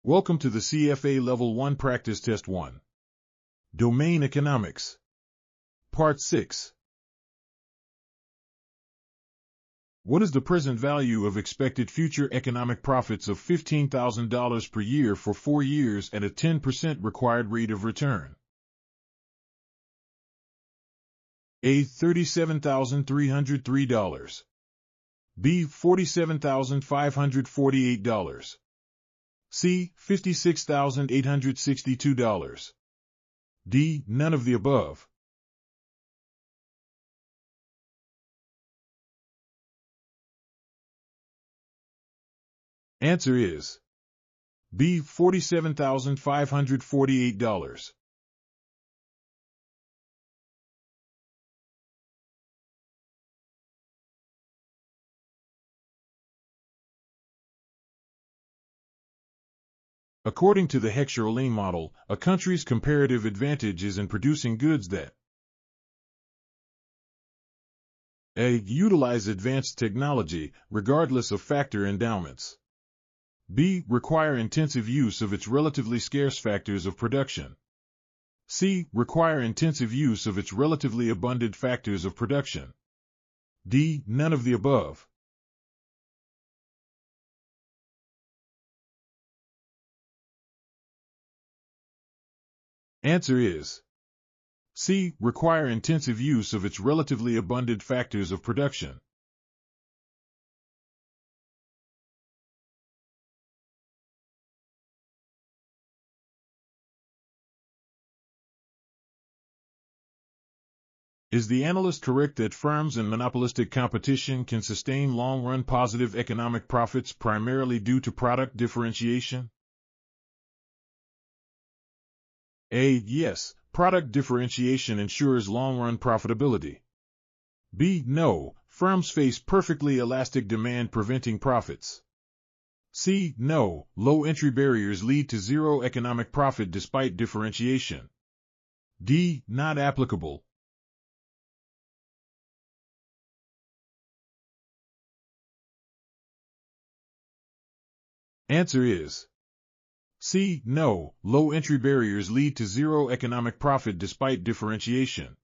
Welcome to the CFA Level 1 Practice Test 1. Domain Economics. Part 6. What is the present value of expected future economic profits of $15,000 per year for 4 years at a 10% required rate of return? A. $37,303. B. $47,548. C. $56,862. D. None of the above. Answer is B. $47,548. According to the Heckscher-Ohlin model, a country's comparative advantage is in producing goods that A. Utilize advanced technology, regardless of factor endowments. B. Require intensive use of its relatively scarce factors of production. C. Require intensive use of its relatively abundant factors of production. D. None of the above. Answer is C. Require intensive use of its relatively abundant factors of production. Is the analyst correct that firms in monopolistic competition can sustain long-run positive economic profits primarily due to product differentiation? A. Yes, product differentiation ensures long-run profitability. B. No, firms face perfectly elastic demand preventing profits. C. No, low entry barriers lead to zero economic profit despite differentiation. D. Not applicable. Answer is C. No, low entry barriers lead to zero economic profit despite differentiation.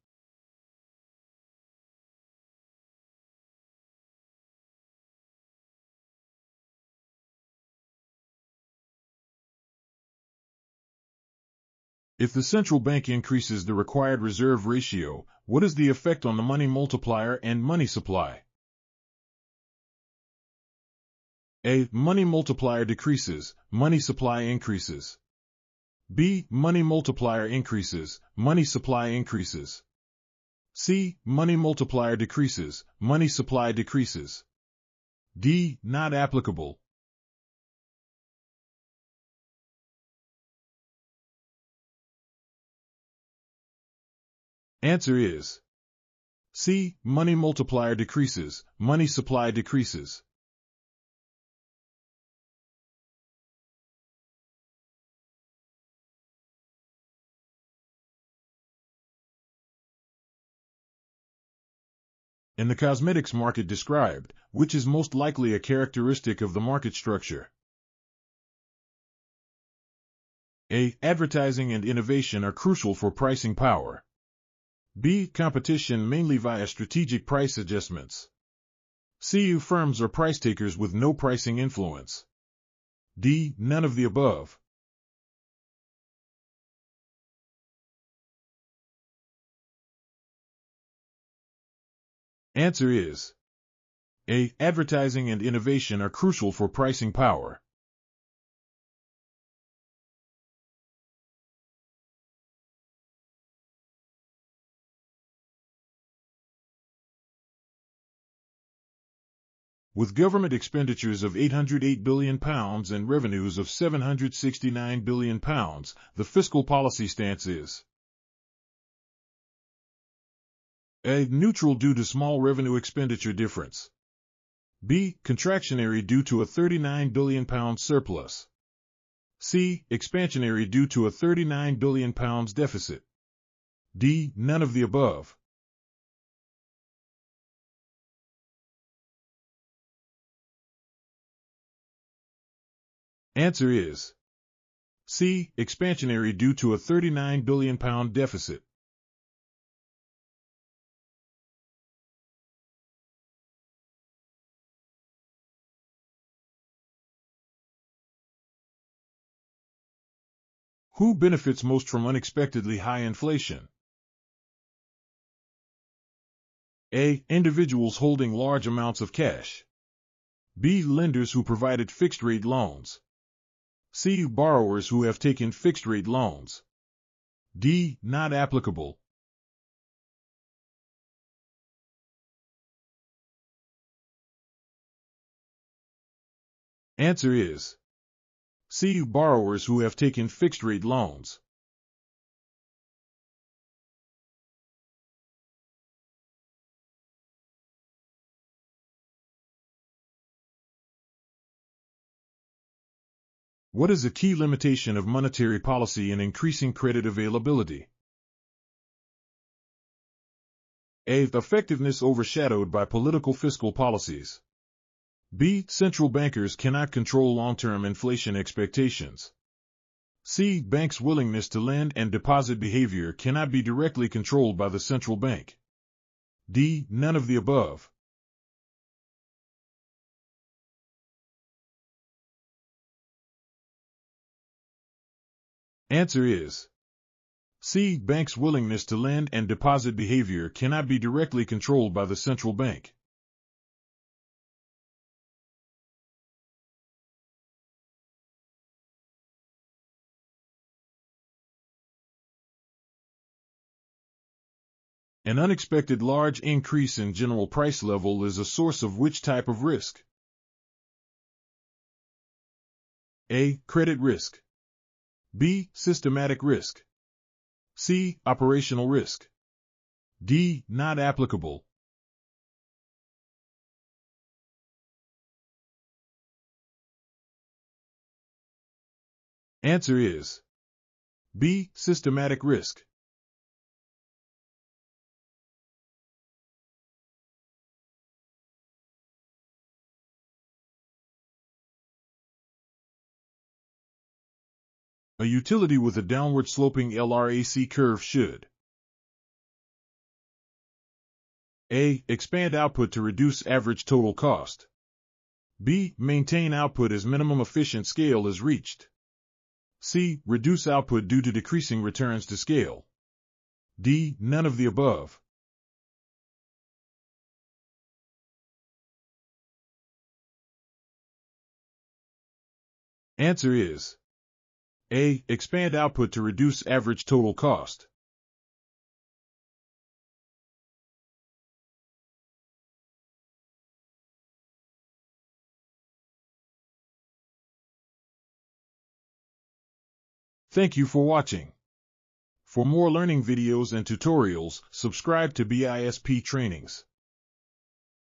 If the central bank increases the required reserve ratio, what is the effect on the money multiplier and money supply? A. Money multiplier decreases, money supply increases. B. Money multiplier increases, money supply increases. C. Money multiplier decreases, money supply decreases. D. Not applicable. Answer is C. Money multiplier decreases, money supply decreases. In the cosmetics market described, which is most likely a characteristic of the market structure? A. Advertising and innovation are crucial for pricing power. B. Competition mainly via strategic price adjustments. C. Firms are price takers with no pricing influence. D. None of the above. Answer is A. Advertising and innovation are crucial for pricing power. With government expenditures of £808 billion and revenues of £769 billion, the fiscal policy stance is A. Neutral due to small revenue expenditure difference. B. Contractionary due to a £39 billion surplus. C. Expansionary due to a £39 billion deficit. D. None of the above. Answer is C. Expansionary due to a £39 billion deficit. Who benefits most from unexpectedly high inflation? A. Individuals holding large amounts of cash. B. Lenders who provided fixed-rate loans. C. Borrowers who have taken fixed-rate loans. D. Not applicable. Answer is C. Borrowers who have taken fixed-rate loans. What is a key limitation of monetary policy in increasing credit availability? A. Effectiveness overshadowed by political fiscal policies. B. Central bankers cannot control long-term inflation expectations. C. Banks' willingness to lend and deposit behavior cannot be directly controlled by the central bank. D. None of the above. Answer is C. Banks' willingness to lend and deposit behavior cannot be directly controlled by the central bank. An unexpected large increase in general price level is a source of which type of risk? A. Credit risk. B. Systematic risk. C. Operational risk. D. Not applicable. Answer is B. Systematic risk. A utility with a downward-sloping LRAC curve should A. Expand output to reduce average total cost. B. Maintain output as minimum efficient scale is reached. C. Reduce output due to decreasing returns to scale. D. None of the above. Answer is A. Expand output to reduce average total cost. Thank you for watching. For more learning videos and tutorials, subscribe to BISP Trainings.